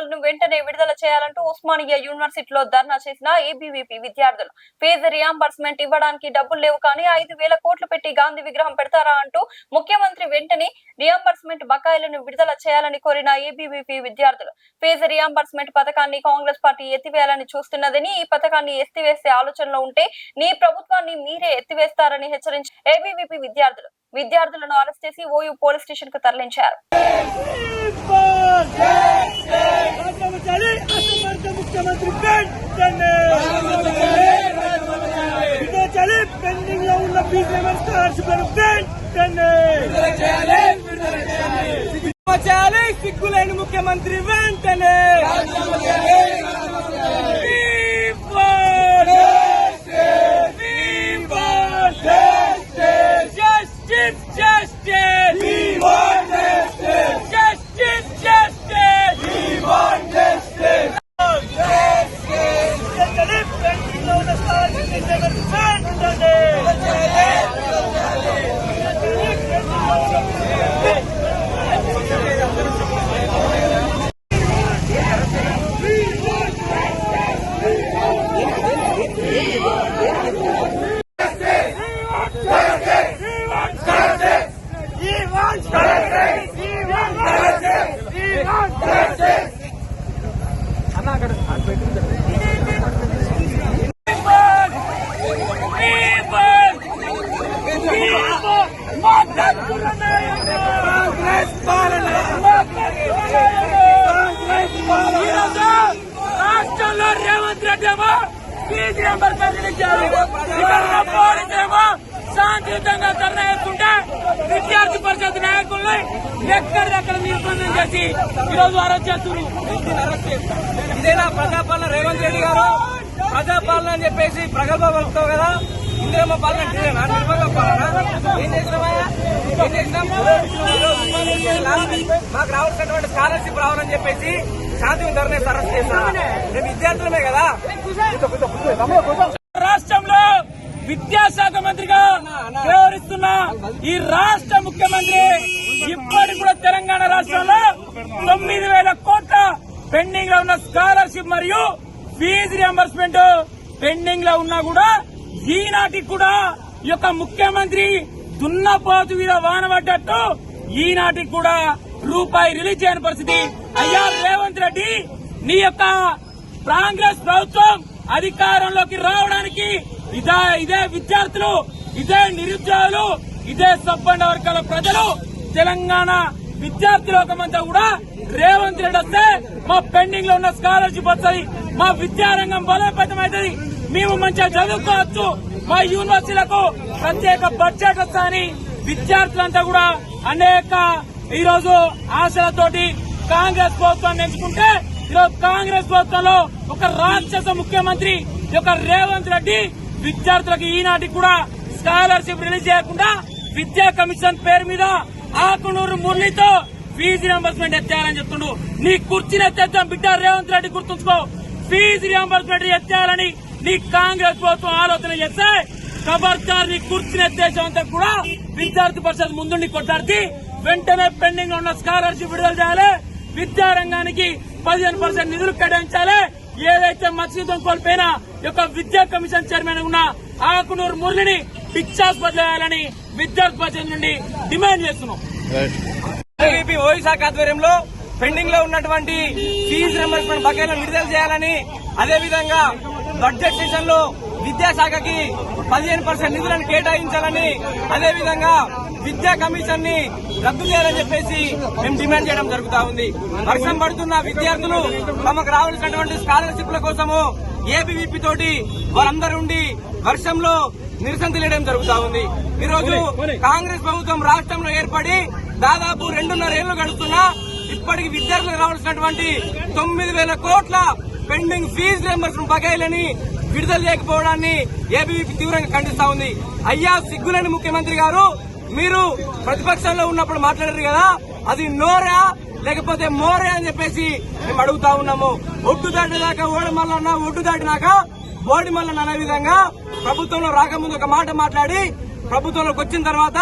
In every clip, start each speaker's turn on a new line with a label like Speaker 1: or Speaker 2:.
Speaker 1: పత్రాలను వెంటనే విడుదల చేయాలంటూ ఉస్మానియా యూనివర్సిటీలో ధర్నా చేసిన ఏబీవీపీ విద్యార్థులు ఫీజు రియంబర్స్మెంట్ ఇవ్వడానికి డబ్బులు లేవు కానీ 5,000 కోట్లు పెట్టి గాంధీ విగ్రహం పెడతారా అంటూ ముఖ్యమంత్రి వెంటనే రియంబర్స్మెంట్ బకాయిలను విడుదల చేయాలని కోరిన ఏబీవీపీ విద్యార్థులు ఫీజు రియంబర్స్మెంట్ పథకాన్ని కాంగ్రెస్ పార్టీ ఎత్తివేయాలని చూస్తున్నదని ఈ పథకాన్ని ఎత్తివేసే ఆలోచనలో ఉంటే నీ ప్రభుత్వాన్ని మీరే ఎత్తివేస్తారని హెచ్చరించి ఏబీవీపీ విద్యార్థులను అరెస్ట్ చేసి ఓయూ పోలీస్ స్టేషన్ కు తరలించారు.
Speaker 2: సిగ్గులేని ముఖ్యమంత్రి వెంటనే రాష్ట్రంలో రేవంత్ రెడ్డి ఏమో ఫీజు రియంబర్స్మెంట్ ఇచ్చారు. పోలీసులేమో శాంతియుతంగా ధర్నా చేస్తుంటే విద్యార్థి పరిషత్ నాయకుల్ని ఎక్కడిదక్కడ నిర్బంధం చేసి ఈరోజు అరెస్ట్ చేస్తున్నారు. ఇదేనా ప్రజాపాలన? రేవంత్ రెడ్డి గారు ప్రజాపాలన అని చెప్పేసి ప్రగల్భ పలుకుతావు కదా, ఇందిరమ్మ పాలన నిర్బంధ పాలన ఏం చేసినామయ్యా? ఏం చేసినాం? మాకు రావాల్సినటువంటి స్కాలర్షిప్ రావాలని చెప్పేసి శాంతి ధరనే అరెస్ట్ చేస్తా. మేము విద్యార్థులమే కదా. రాష్ట్రంలో విద్యాశాఖ మంత్రిగా వ్యవహరిస్తున్న ఈ రాష్ట్ర ముఖ్యమంత్రి ఇప్పటికి కూడా తెలంగాణ రాష్ట్రంలో 9,000 కోట్ల పెండింగ్ లో ఉన్న స్కాలర్షిప్ మరియు ఫీజు రియంబర్స్మెంట్ పెండింగ్ లో ఉన్నా కూడా ఈనాటికి కూడా ఈ యొక్క ముఖ్యమంత్రి దున్నపోతు మీద వాన పడ్డట్టు ఈనాటికి కూడా రూపాయి రిలీజ్ చేయని పరిస్థితి. అయ్యా రేవంత్ రెడ్డి, నీ యొక్క కాంగ్రెస్ ప్రభుత్వం అధికారంలోకి రావడానికి ఇదే విద్యార్థులు, ఇదే నిరుద్యోగులు, ఇదే సబ్బండ వర్గాల ప్రజలు, తెలంగాణ విద్యార్థి లోకమంతా కూడా రేవంత్ రెడ్డి వస్తే మా పెండింగ్ లో ఉన్న స్కాలర్షిప్ వస్తుంది, మా విద్యారంగం బలోపేతం అవుతుంది, మేము మంచిగా చదువుకోవచ్చు, మా యూనివర్సిటీలకు ప్రత్యేక బడ్జెట్ వస్తాయని విద్యార్థులంతా కూడా అనేక ఈరోజు ఆశలతోటి కాంగ్రెస్ ప్రభుత్వాన్ని ఎంచుకుంటే ఈరోజు కాంగ్రెస్ ప్రభుత్వంలో ఒక రాక్షస ముఖ్యమంత్రి యొక్క రేవంత్ రెడ్డి విద్యార్థులకు ఈనాటికి కూడా స్కాలర్షిప్ రిలీజ్ చేయకుండా విద్యా కమిషన్ పేరు మీద ఆకునూరు మురళితో ఫీజు రియంబర్స్మెంట్ ఎత్తేయాలని చెప్తుండు. నీ కుర్చీని ఎత్తేద్దాం బిడ్డ రేవంత్ రెడ్డి, గుర్తుంచుకో. ఫీజు రియంబర్స్మెంట్ ఎత్తేయాలని నీ కాంగ్రెస్ ప్రభుత్వం ఆలోచన చేస్తే ఖబర్దార్ నీ కుర్చీని ఎత్తేసేంత కూడా విద్యార్థి పరిషత్ ముందుండి కొట్లాడితే వెంటనే పెండింగ్ లో ఉన్న స్కాలర్షిప్ విడుదల చేయాలి, విద్యారంగానికి 15% నిధులు కేటాయించాలి. ఏదైతే మత్స్యత్వం కోల్పోయిన యొక్క విద్యా కమిషన్ చైర్మన్ ఉన్న ఆకునూరు మురళిని పిచ్చాసుపత్రి చేయాలని విద్యార్థి పరిషత్ నుండి డిమాండ్ చేస్తున్నాం. ఓయూ శాఖ ఆధ్వర్యంలో పెండింగ్ లో ఉన్నటువంటి ఫీజు రియంబర్స్మెంట్ బకాయిలను విడుదల చేయాలని, అదేవిధంగా బడ్జెట్ సెషన్ లో విద్యాశాఖకి 15% నిధులను కేటాయించాలని, అదేవిధంగా విద్యా కమిషన్ ని రద్దు చేయాలని చెప్పేసి మేము డిమాండ్ చేయడం జరుగుతా ఉంది. వర్షం పడుతున్న విద్యార్థులు తమకు రావాల్సినటువంటి స్కాలర్షిప్ల కోసము ఏబీవీపీ తోటి వారందరూ ఉండి వర్షంలో నిరసన తెలియడం జరుగుతా ఉంది. ఈ రోజు కాంగ్రెస్ ప్రభుత్వం రాష్ట్రంలో ఏర్పడి దాదాపు 2.5 ఏళ్లు గడుస్తున్నా ఇప్పటికి విద్యార్థులకు రావాల్సినటువంటి 9,000 కోట్ల పెండింగ్ ఫీజు రియంబర్స్మెంట్ బకాయిలని విడుదల చేయకపోవడాన్ని ఏబీవీపీ తీవ్రంగా ఖండిస్తా ఉంది. అయ్యా సిగ్గులేని ముఖ్యమంత్రి గారు, మీరు ప్రతిపక్షంలో ఉన్నప్పుడు మాట్లాడారు కదా, అది నోరా లేకపోతే మోరే అని చెప్పేసి మేము అడుగుతా ఉన్నాము. ఒడ్డు దాటినాక ఓడమల్లన్న, ఒడ్డు దాటినాక బోడిమల్లన్న అనే విధంగా ప్రభుత్వంలో రాకముందు ఒక మాట మాట్లాడి ప్రభుత్వంలోకి వచ్చిన తర్వాత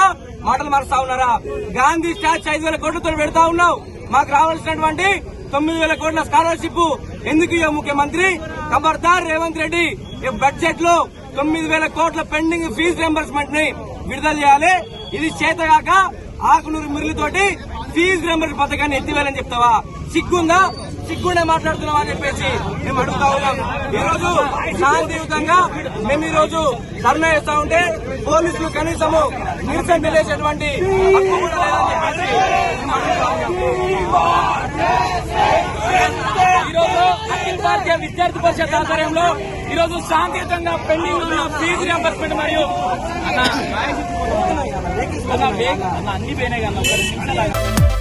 Speaker 2: మాటలు మారుస్తా ఉన్నారా? గాంధీ స్టాచ్యూ 5,000 కోట్లతో పెడతా ఉన్నావు, మాకు రావాల్సినటువంటి
Speaker 3: 9,000 కోట్ల స్కాలర్షిప్ ఎందుకు ఇవ్వ ముఖ్యమంత్రి? ఖబర్దార్ రేవంత్ రెడ్డి, ఈ బడ్జెట్ లో 9,000 కోట్ల పెండింగ్ ఫీజు రియంబర్స్మెంట్ ని విడుదల చేయాలి. ఇది చేతగాక ఆకునూరు మురళితోటి ఫీజు రియంబర్స్ పథకాన్ని ఎత్తివేయాలని చెప్తావా? సిగ్గుందా? సిగ్గుండే మాట్లాడుతున్నావా అని చెప్పేసి మేము అడుగుతా ఉన్నాం. ఈ రోజు శాంతియుతంగా మేము ఈ రోజు ధర్నా చేస్తా ఉంటే పోలీసులు కనీసము నిరసన తెలియజేసేటువంటి హక్కు కూడా లేదని చెప్పేసి మేము అడుగుతా ఉన్నాం.
Speaker 2: ఈ రోజు అఖిల భారతీయ విద్యార్థి పరిషత్ ఆధ్వర్యంలో ఈ రోజు శాంతియుతంగా పెండింగ్ ఉన్న ఫీజు రియంబర్స్మెంట్ మరియు అన్ని పోయినాయి కదా